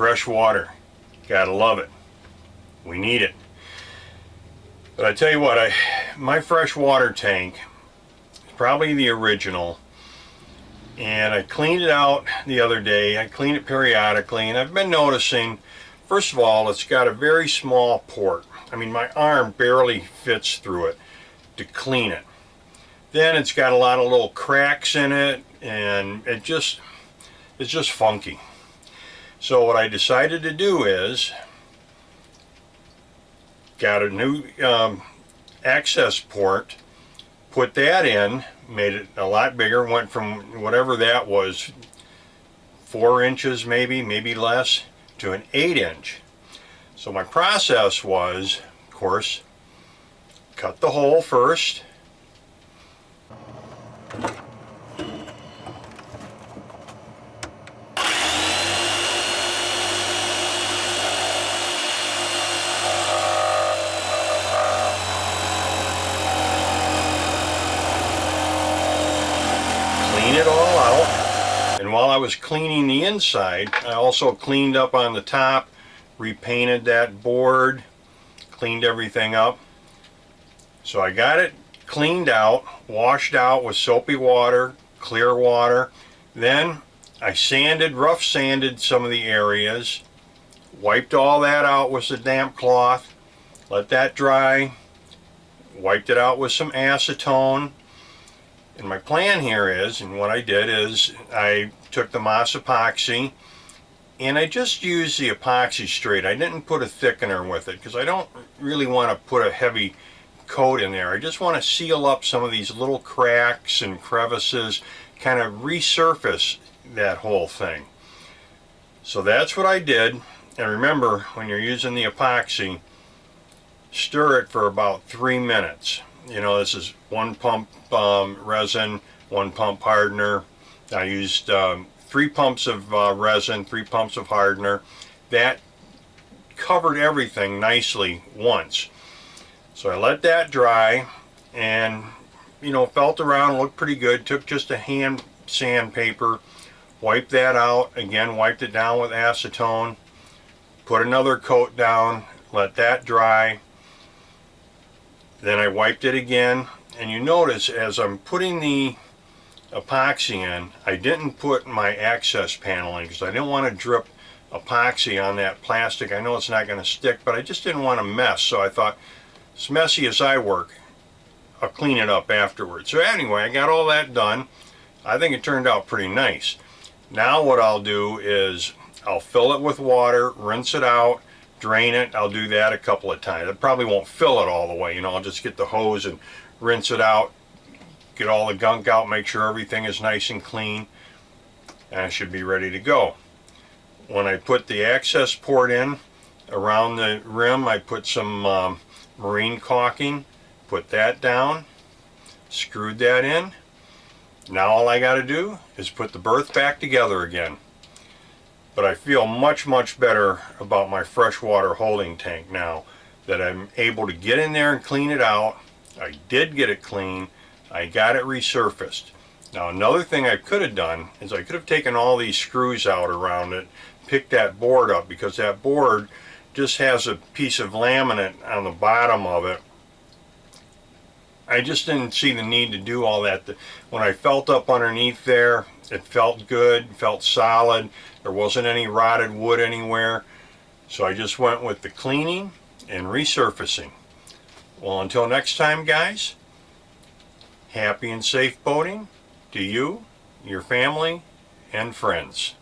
fresh water. Gotta love it. We need it. But I tell you what, my freshwater tank is probably the original, and I cleaned it out the other day. I clean it periodically, and I've been noticing, first of all, it's got a very small port. I mean, my arm barely fits through it to clean it. Then it's got a lot of little cracks in it, and it's just funky. So what I decided to do is, got a new access port, put that in, made it a lot bigger, went from whatever that was, 4 inches maybe less, to an 8-inch. So my process was, of course, cut the hole first, clean it all out. And while I was cleaning the inside, I also cleaned up on the top, repainted that board, cleaned everything up. So I got it cleaned out, washed out with soapy water, clear water. Then I rough sanded some of the areas, wiped all that out with a damp cloth, let that dry, wiped it out with some acetone. And my plan here is, and what I did is, I took the Moss epoxy and I just used the epoxy straight. I didn't put a thickener with it because I don't really want to put a heavy coat in there. I just want to seal up some of these little cracks and crevices, kind of resurface that whole thing. So that's what I did. And remember, when you're using the epoxy, stir it for about 3 minutes. You know, this is 1 pump resin, 1 pump hardener. I used 3 pumps of resin, 3 pumps of hardener. That covered everything nicely once. So I let that dry and, you know, felt around, looked pretty good. Took just a hand sandpaper, wiped that out, again wiped it down with acetone, put another coat down, let that dry. Then I wiped it again, and you notice as I'm putting the epoxy in, I didn't put my access panel in because I didn't want to drip epoxy on that plastic. I know it's not going to stick, but I just didn't want to mess. So I thought, as messy as I work, I'll clean it up afterwards. So anyway, I got all that done. I think it turned out pretty nice. Now what I'll do is I'll fill it with water, rinse it out, drain it. I'll do that a couple of times. I probably won't fill it all the way, you know, I'll just get the hose and rinse it out, get all the gunk out, make sure everything is nice and clean, and I should be ready to go. When I put the access port in, around the rim, I put some marine caulking, put that down, screwed that in. Now all I got to do is put the berth back together again. But I feel much better about my freshwater holding tank now that I'm able to get in there and clean it out. I did get it clean. I got it resurfaced. Now another thing I could have done is I could have taken all these screws out around it, picked that board up, because that board just has a piece of laminate on the bottom of it. I just didn't see the need to do all that. When I felt up underneath there, it felt good, felt solid. There wasn't any rotted wood anywhere. So I just went with the cleaning and resurfacing. Well, until next time, guys, happy and safe boating to you, your family, and friends.